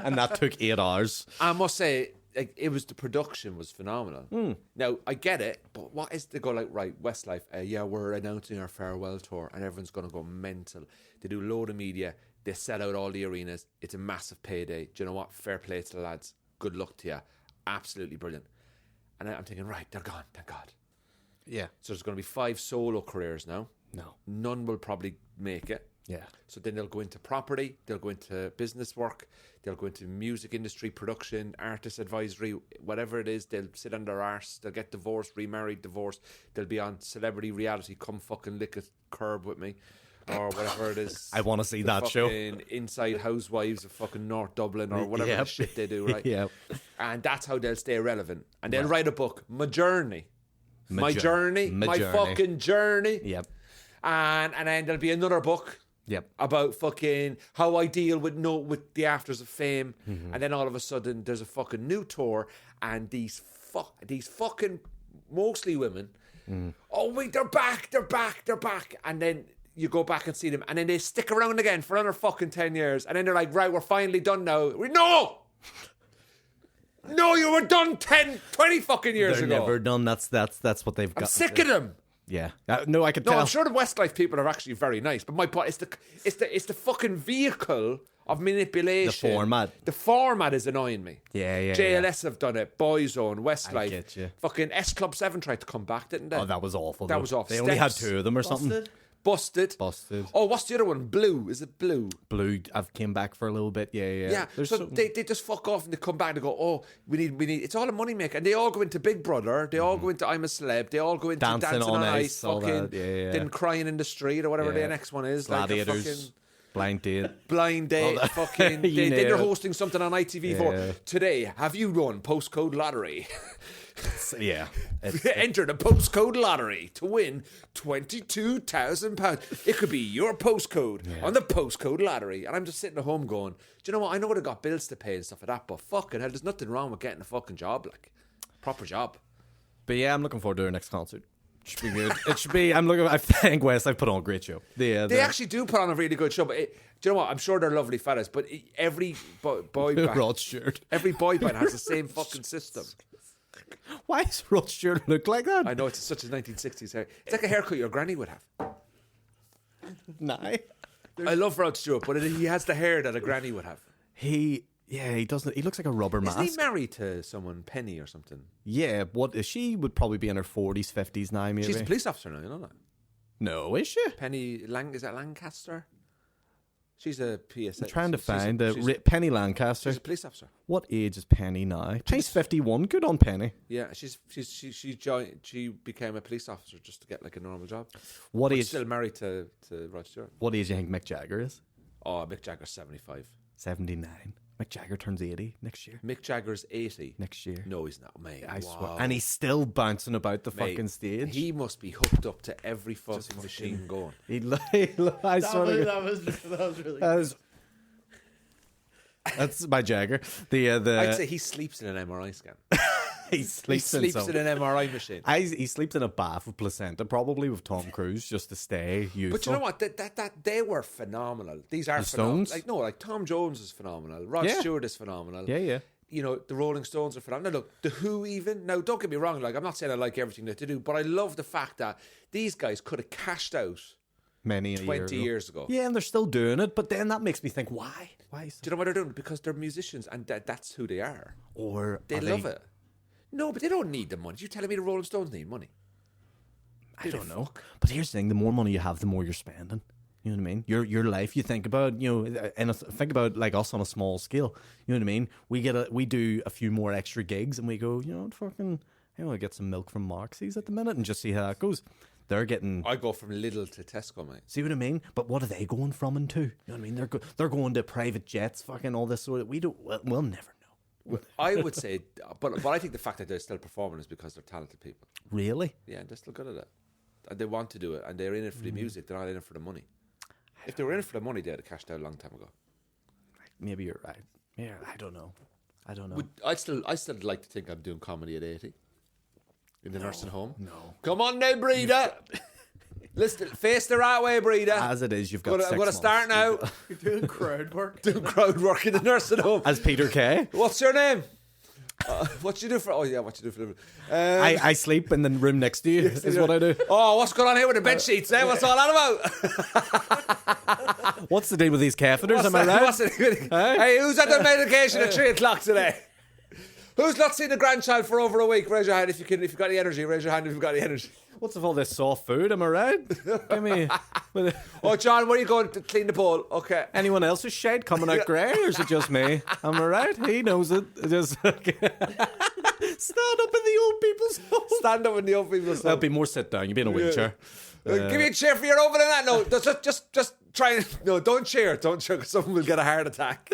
And that took 8 hours. I must say, like, the production was phenomenal. Now, I get it, but what is to go like, right, Westlife, we're announcing our farewell tour and everyone's going to go mental. They do a load of media. They sell out all the arenas. It's a massive payday. Do you know what? Fair play to the lads. Good luck to you. Absolutely brilliant. And I'm thinking, right, they're gone. Thank God. Yeah. So there's going to be 5 solo careers now. No. None will probably make it. Yeah. So then they'll go into property, they'll go into business work, they'll go into music industry, production, artist advisory, whatever it is, they'll sit on their arse, they'll get divorced, remarried, divorced, they'll be on celebrity reality, come fucking lick a curb with me, or whatever it is. I want to see that show. Inside Housewives of fucking North Dublin, or whatever the shit they do, right? Yeah. And that's how they'll stay relevant. And they'll write a book, My Journey. My journey. Fucking journey. Yep. And then there'll be another book. Yep. About fucking how I deal with the afters of fame, and then all of a sudden there's a fucking new tour, and these fucking mostly women. Oh wait, they're back, and then you go back and see them, and then they stick around again for another fucking 10 years, and then they're like, right, we're finally done now. No, you were done 10, 20 fucking years They're ago. never done. That's what they've got. I'm sick of them. Yeah. No, I could No, tell. I'm sure the Westlife people are actually very nice, but my point is it's the fucking vehicle of manipulation. The format. The format is annoying me. Yeah. JLS have done it. Boyzone, Westlife. I get you. Fucking S Club 7 tried to come back, didn't they? Oh, that was awful. That though. was awful. They only had Steps. 2 of them or something. Busted. Busted. Oh, what's the other one? Blue. Is it Blue? Blue. I've came back for a little bit. Yeah. Yeah. There's So they just fuck off and they come back and they go, oh, we need. It's all a money maker, and they all go into Big Brother. They all go into I'm a Celeb. They all go into Dancing on Ice. all Fucking that. Yeah. then Crying in the Street or whatever Yeah. the next one is. Gladiators. Like a fucking Blind date. Blind date, fucking. You They're know. hosting something on ITV4 Yeah. today. Have you won postcode lottery? Yeah. Enter the postcode lottery to win £22,000. It could be your postcode on the postcode lottery. And I'm just sitting at home going, do you know what? I know I've got bills to pay and stuff like that, but fucking hell, there's nothing wrong with getting a fucking job, like proper job. But yeah, I'm looking forward to our next concert. Should be good. It should be. I'm looking. I think West. I've put on a great show. They actually do put on a really good show. But do you know what? I'm sure they're lovely fellas. But every boy band, Rod Stewart. every boy band has the same fucking system. Why does Rod Stewart look like that? I know it's such a 1960s hair. It's like a haircut your granny would have. Nah. I love Rod Stewart, but he has the hair that a granny would have. He doesn't. He looks like a rubber mask. Isn't he married to someone, Penny or something? Yeah, she would probably be in her 40s, 50s now, maybe. She's a police officer now, you know that? No, is she? Penny is that Lancaster? She's a PSA. I'm trying to find she's Penny Lancaster. She's a police officer. What age is Penny now? She's 51. Good on Penny. Yeah, she became a police officer just to get like a normal job. What But age? still married to Rod Stewart. What age do you think Mick Jagger is? Oh, Mick Jagger's 75. 79. Mick Jagger turns 80 next year. Mick Jagger's 80. Next year. No, he's not, mate. I Wow. swear. And he's still bouncing about the Mate, fucking stage. He must be hooked up to every fucking machine going. I swear to God. That was really That's my Jagger. I'd say he sleeps in an MRI scan. he He sleeps, sleeps in an MRI machine. He sleeps in a bath of placenta, probably with Tom Cruise, just to stay youthful. But you know what? That they were phenomenal. These are The phenomenal. Stones? Like Tom Jones is phenomenal. Rod Yeah. Stewart is phenomenal. Yeah. You know, the Rolling Stones are phenomenal. Now, look, the Who even. Now, don't get me wrong. Like, I'm not saying I like everything that they do, but I love the fact that these guys could have cashed out Many a 20 year years ago. Yeah, and they're still doing it, but then that makes me think, why? Why? Do you know why they're doing it? Because they're musicians, and that's who they are. Or They are love it. No, but they don't need the money. You telling me the Rolling Stones need money? I don't know. But here's the thing: the more money you have, the more you're spending. You know what I mean? Your life. You think about, and think about like us on a small scale. You know what I mean? We do a few more extra gigs, and we go, fucking, I want to get some milk from Moxie's at the minute, and just see how that goes. They're getting. I go from Lidl to Tesco, mate. See what I mean? But what are they going from and to? You know what I mean? They're going to private jets, fucking all this sort of. We'll never know. I would say, but I think the fact that they're still performing is because they're talented people. Really? Yeah, and they're still good at it. And they want to do it, and they're in it for the music. They're not in it for the money. If they were in it for the money, they'd have cashed out a long time ago. Maybe you're right. Yeah, I don't know. I'd still like to think I'm doing comedy at 80 in the nursing home. No. Come on now, breeder. Listen, face the right way, breeder. As it is, you've got. I'm going to start now. You're doing crowd work. Doing crowd work in the nursing home. As Peter Kay. What's your name? What you do for? Oh yeah, what you do for? I sleep in the room next to you. Is what I do. Oh, what's going on here with the bed sheets? What's all that about? What's the deal with these catheters? Am I right? Hey, who's at the medication at 3 o'clock today? Who's not seen a grandchild for over a week? Raise your hand if you've got any energy. Raise your hand if you've got any energy. What's with all this soft food? Am I right? Give me. Oh, John, where are you going to clean the pool? Okay. Anyone else's shade coming out grey, or is it just me? Am I right? He knows it. Just stand up in the old people's home. Stand up in the old people's home. That'll be more sit down. You'll be in a wheelchair. Give me a chair for your over than that. No, just try and no. Don't cheer, because someone will get a heart attack.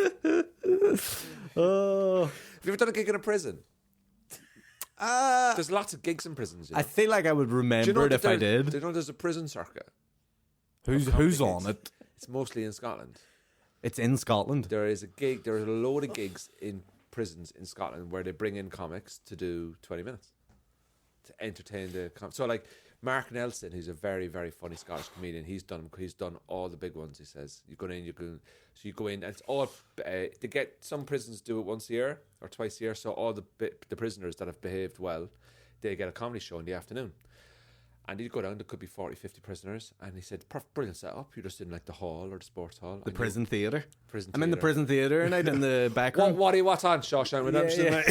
Oh. Have you ever done a gig in a prison? There's lots of gigs in prisons. You know? I feel like I would remember it if I did. Do you know there's a prison circuit? Who's on it? It's mostly in Scotland. It's in Scotland. There is a load of gigs in prisons in Scotland where they bring in comics to do 20 minutes to entertain the so like Mark Nelson, who's a very, very funny Scottish comedian, he's done all the big ones. He says you go in and it's all they get. Some prisons do it once a year or twice a year, so all the prisoners that have behaved well, they get a comedy show in the afternoon. And he'd go down, there could be 40, 50 prisoners, and he said, brilliant setup, you're just in like the hall or the sports hall. The prison theatre. I'm in the theatre. prison theatre and in the background. What's on Shawshank Redemption? Yeah.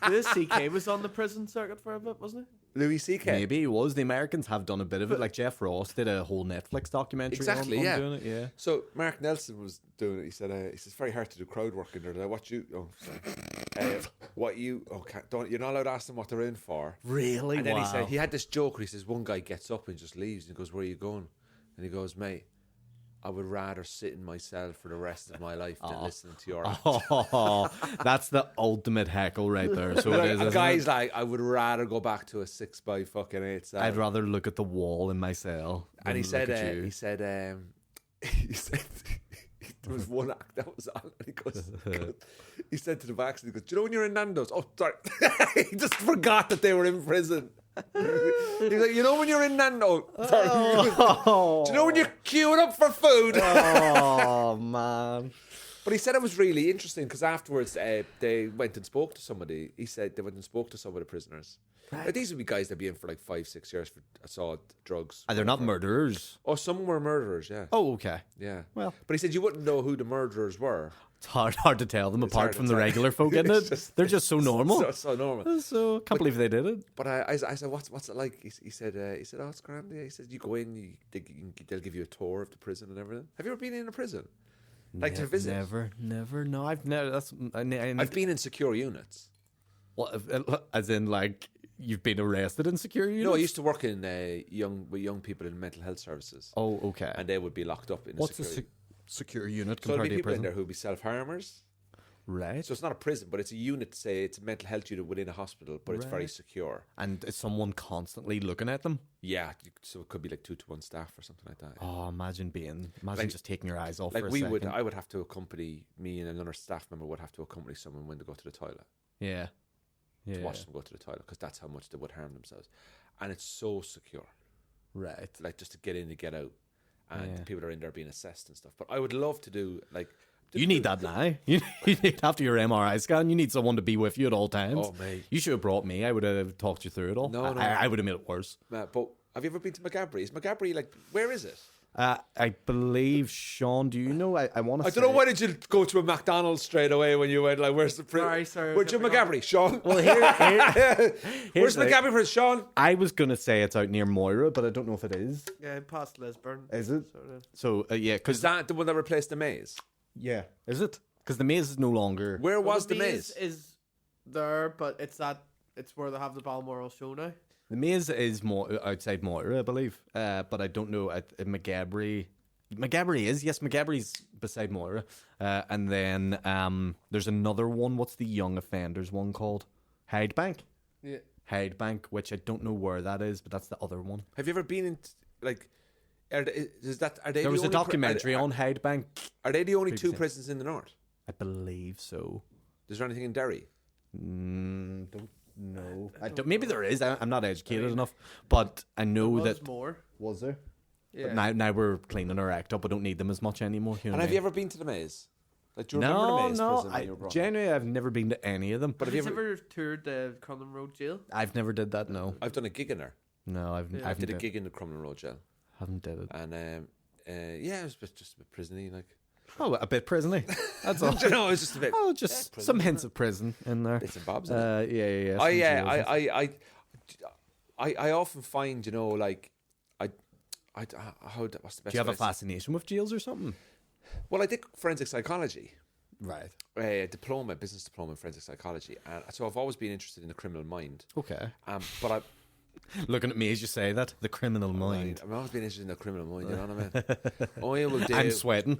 Louis C.K. was on the prison circuit for a bit, wasn't he? Louis C.K. Maybe he was. The Americans have done a bit of it. Like Jeff Ross did a whole Netflix documentary Exactly, on yeah. doing it. Yeah. So Mark Nelson was doing it. He said, it's very hard to do crowd work in there. You're not allowed to ask them what they're in for. Really? And then Wow. he had this joke where he says, one guy gets up and just leaves and he goes, where are you going? And he goes, mate, I would rather sit in my cell for the rest of my life than listen to your act. Oh, that's the ultimate heckle right there. So it is. A isn't guy's it? like, I would rather go back to a 6x8 cell. I'd rather look at the wall in my cell. And he said, there was one act that was on, and he goes, he said to the vaccine, he goes, do you know when you're in Nando's? Oh, sorry. He just forgot that they were in prison. He's like, you know when you're in Nando? Sorry. Do you know when you're queuing up for food? Oh, man. But he said it was really interesting because afterwards they went and spoke to somebody. He said they went and spoke to some of the prisoners. Now, these would be guys that'd be in for like 5-6 years for assault, drugs. They're not murderers. Oh, some were murderers, yeah. Oh, okay. Yeah. Well. But he said you wouldn't know who the murderers were. It's hard to tell them apart hard from to the tell. regular folk, isn't it? They're just so normal. So normal. So can't believe they did it. But I said, what's it like? He said, oh, it's grand. Yeah. He said, you go in, they'll give you a tour of the prison and everything. Have you ever been in a prison? Like to visit? Never. No, I've never. I've been in secure units. What? As in, like you've been arrested in security units? No, I used to work in with young people in mental health services. Oh, okay. And they would be locked up in What's a secure. secure unit So there'll compared be to a people in prison? there who'll be self-harmers. Right. So it's not a prison, but it's a unit. Say it's a mental health unit within a hospital, but it's very Right. secure. And is someone constantly looking at them? Yeah, so it could be like 2-to-1 staff or something like that. Oh, imagine Like- just taking your eyes off Like for a we second. would, I would have to accompany me and another staff member would have to accompany someone when they go to the toilet Yeah. to watch them go to the toilet because that's how much they would harm themselves, and it's so secure. Right. Like just to get in and get out, and Yeah. people are in there being assessed and stuff. But I would love to do like. You need that now. You need after your MRI scan. You need someone to be with you at all times. Oh, mate. You should have brought me. I would have talked you through it all. No. I would have made it worse. But have you ever been to McGabry? Is McGabry like where is it? I believe Sean. Do you know? I want to. I don't know. Why did you go to a McDonald's straight away when you went like, "Where's the Sorry, Where's your McGabry, Sean? Well, Where's the- McGabry for Sean? I was gonna say it's out near Moira, but I don't know if it is. Yeah, past Lisburn. Is it? Sort of. So yeah, Is because that the one that replaced the maze? yeah, is it? Because the maze is no longer. Where Well, was the maze? Is there, but it's where they have the Balmoral show now. The maze is more outside Moira, I believe. But I don't know at McGabry. McGabry is yes, McGabry's beside Moira, and then there's another one. What's the young offenders one called? Hyde Bank. Yeah. Hyde Bank, which I don't know where that is, but that's the other one. Have you ever been in like? Are they There the was a only documentary on Hyde Bank. Are they the only two Previously. prisons in the north? I believe so. Is there anything in Derry? Don't know. Maybe there is. I'm not educated enough, but I know There was that more. was there. Yeah. But now we're cleaning our act up. We don't need them as much anymore. You know And what have I you mean? ever been to the maze? Like, do you remember the maze prison when you were growing up? Genuinely, I've never been to any of them. But have you ever? toured the Crumlin Road Jail? I've never did that. No, I've done a gig in there. no, I've I did a did gig in the Crumlin Road Jail, haven't did it. and yeah, it was just a bit prisony, like. Oh, a bit prisony. That's all. Do you know, it was just a bit. Oh, just prison, some isn't hints of prison in there. Bits and bobs. innit? Yeah. I some yeah, jails. I often find, you know, like what's the best? Do you have way a to say- fascination with jails or something? Well, I did forensic psychology. Right. A business diploma in forensic psychology, and so I've always been interested in the criminal mind. Okay. But I, Looking at me as you say that, the criminal mind. I've always been interested in the criminal mind. You know what I mean? I will do. I'm sweating.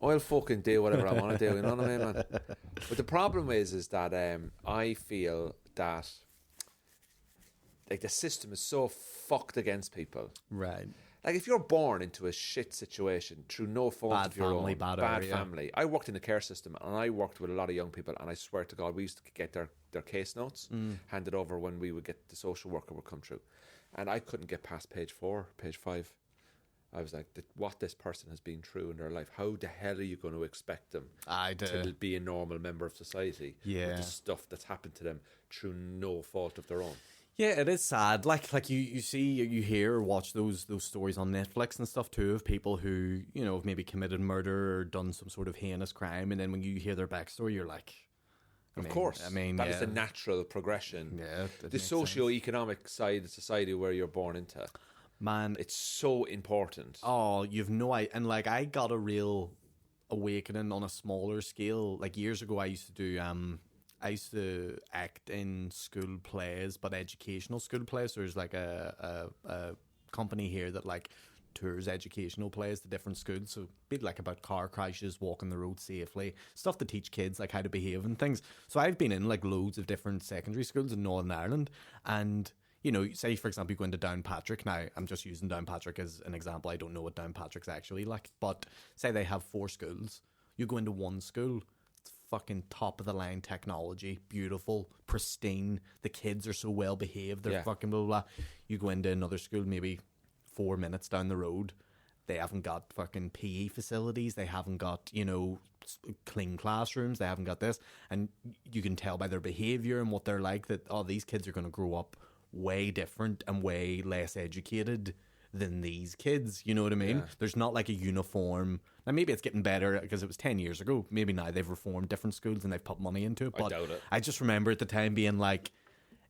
I'll fucking do whatever I want to do. You know what I mean, man? But the problem is that I feel that like the system is so fucked against people. Right. Like if you're born into a shit situation through no fault Bad of your family, own, bad area. family. I worked in the care system and I worked with a lot of young people, and I swear to God, we used to get their case notes handed over when we would get the social worker would come through, and I couldn't get past page 4, page 5. I was like, what this person has been through in their life, how the hell are you going to expect them to be a normal member of society Yeah. with the stuff that's happened to them through no fault of their own? Yeah, it is sad. Like you see, you hear or watch those stories on Netflix and stuff too of people who, you know, have maybe committed murder or done some sort of heinous crime, and then when you hear their backstory, you're like, Of course. I mean, that is yeah. the natural progression. Yeah, The socio-economic side of society where you're born into. man. It's so important. Oh, you've no idea. And like, I got a real awakening on a smaller scale. Like years ago, I used to act in school plays, but educational school plays. So there's like a company here that like tours educational plays to different schools. So be like about car crashes, walking the road safely, stuff to teach kids like how to behave and things. So I've been in like loads of different secondary schools in Northern Ireland, and you know, say for example, you go into Downpatrick. Now, I'm just using Downpatrick as an example. I don't know what Downpatrick's actually like, but say they have 4 schools. You go into one school, it's fucking top of the line technology, beautiful, pristine. The kids are so well behaved. They're fucking blah, blah, blah. You go into another school, maybe 4 minutes down the road, they haven't got fucking PE facilities. They haven't got, clean classrooms. They haven't got this. And you can tell by their behavior and what they're like that, these kids are going to grow up way different and way less educated than these kids. You know what I mean? Yeah. There's not like a uniform. Now, maybe it's getting better because it was 10 years ago. Maybe now they've reformed different schools and they've put money into it. But I doubt it. I just remember at the time being like,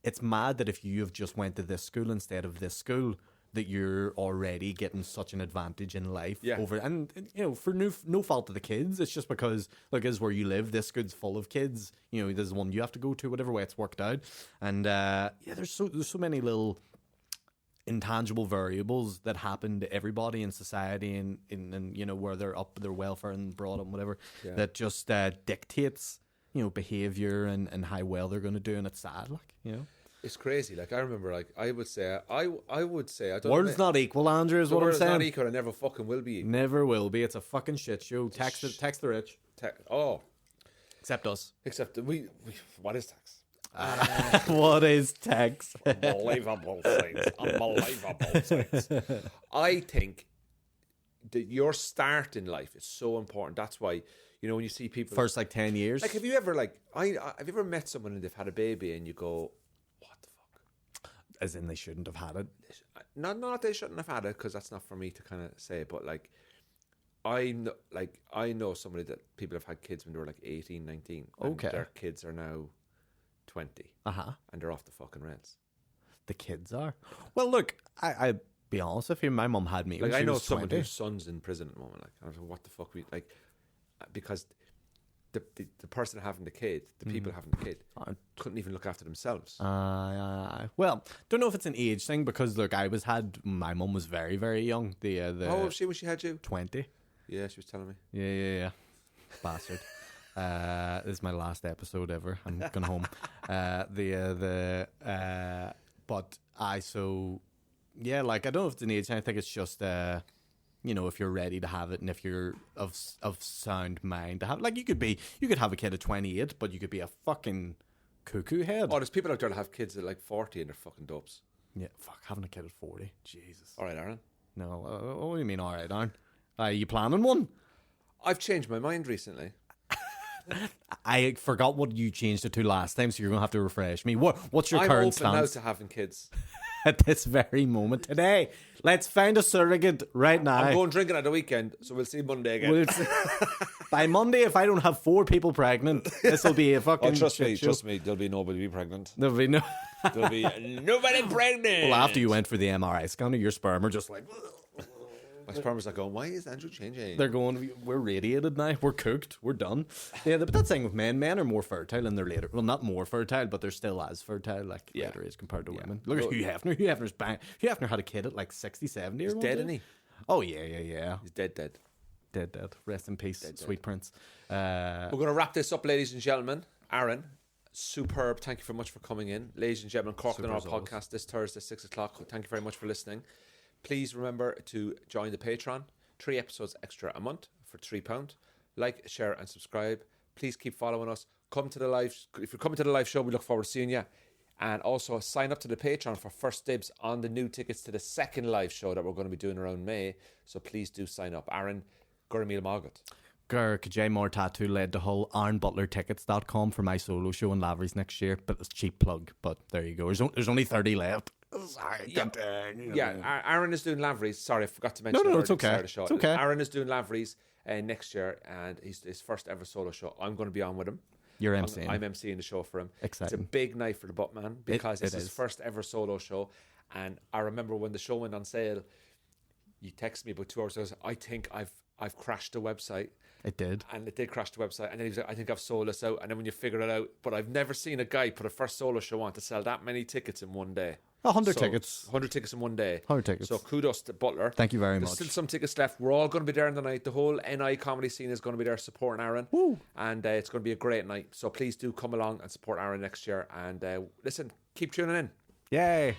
it's mad that if you have just went to this school instead of this school, that you're already getting such an advantage in life over, and for no fault of the kids. It's just because, look, this is where you live. This school's full of kids. There's one you have to go to, whatever way it's worked out. And there's so many little intangible variables that happen to everybody in society and where they're up, their welfare and brought up and whatever, that just dictates behavior and how well they're going to do. And it's sad, It's crazy. Like, I remember, like, I would say, I don't world's not equal, Andrew, is what I'm saying. World's not equal and never fucking will be. Never will be. It's a fucking shit show. Tax the rich. Except us. Except we what is tax? What is tax? Unbelievable things. Unbelievable things. I think that your start in life is so important. That's why, when you see people... First, 10 years. Like, have you ever met someone and they've had a baby and you go... As in, they shouldn't have had it. Not that they shouldn't have had it, because that's not for me to kind of say. But I know somebody that people have had kids when they were 18, 19. Okay. And their kids are now 20. And they're off the fucking rails. The kids are. Well, look, I be honest with you. My mum had me. I know someone whose son's in prison at the moment. I was like, what the fuck? Because the person having the kid, the people having the kid, couldn't even look after themselves. Well, don't know if it's an age thing, because look, my mum was very, very young. How old was she when she had you? 20. Yeah, she was telling me. Yeah. Bastard. This is my last episode ever. I'm going home. But I don't know if it's an age thing. I think it's just if you're ready to have it, and if you're of sound mind to have, you could have a kid at 28, but you could be a fucking cuckoo head. There's people out there that have kids at 40 and they're fucking dopes. Yeah, having a kid at 40, Jesus. All right, Aaron. No, what do you mean? All right, Aaron. Are you planning one? I've changed my mind recently. I forgot what you changed it to last time, so you're gonna have to refresh me. What's your current stance? I'm open now to having kids. At this very moment today. Let's find a surrogate right now. I'm going drinking at the weekend, so we'll see Monday again. By Monday, if I don't have 4 people pregnant, this will be a fucking trust me, there'll be nobody pregnant. There'll be nobody pregnant. Well, after you went for the MRI scan, your sperm are just my sperm was going, why is Andrew changing? They're going, we're radiated now. We're cooked. We're done. Yeah, but that's the thing with men. Men are more fertile in their later... Well, not more fertile, but they're still as fertile, later age compared to women. Look at Hugh Hefner. Hugh Hefner had a kid at 60, 70 or something. He's dead, isn't he? Oh, yeah. He's dead. Dead. Rest in peace, sweet prince. We're going to wrap this up, ladies and gentlemen. Aaron, superb. Thank you very much for coming in. Ladies and gentlemen, Cork and Our podcast this Thursday, 6 o'clock. Thank you very much for listening. Please remember to join the Patreon. 3 episodes extra a month for £3. Like, share, and subscribe. Please keep following us. Come to the live. If you're coming to the live show, we look forward to seeing you. And also sign up to the Patreon for first dibs on the new tickets to the second live show that we're going to be doing around May. So please do sign up. Aaron, Gurmil Margaret. Gur Kajay Moore Tattoo led to Hull. AaronButlerTickets.com for my solo show in Lavery's next year. But it's a cheap plug. But there you go. There's only 30 left. Sorry, Aaron is doing Lavery's. Sorry, I forgot to mention. No, it's okay. It's okay. Aaron is doing Lavery's next year, and he's his first ever solo show. I'm going to be on with him. You're emceeing. I'm emceeing the show for him. Exciting. It's a big night for the Buttman because it's his first ever solo show. And I remember when the show went on sale, you texted me about 2 hours ago. I think I've crashed the website. It did. And it did crash the website. And then he was like, I think I've sold this out. And then when you figure it out, but I've never seen a guy put a first solo show on to sell that many tickets in one day. 100 tickets. 100 tickets in one day. 100 tickets. So kudos to Butler. Thank you very There's much. still some tickets left. We're all going to be there in the night. The whole NI comedy scene is going to be there supporting Aaron. Woo. And it's going to be a great night. So please do come along and support Aaron next year. And listen, keep tuning in. Yay.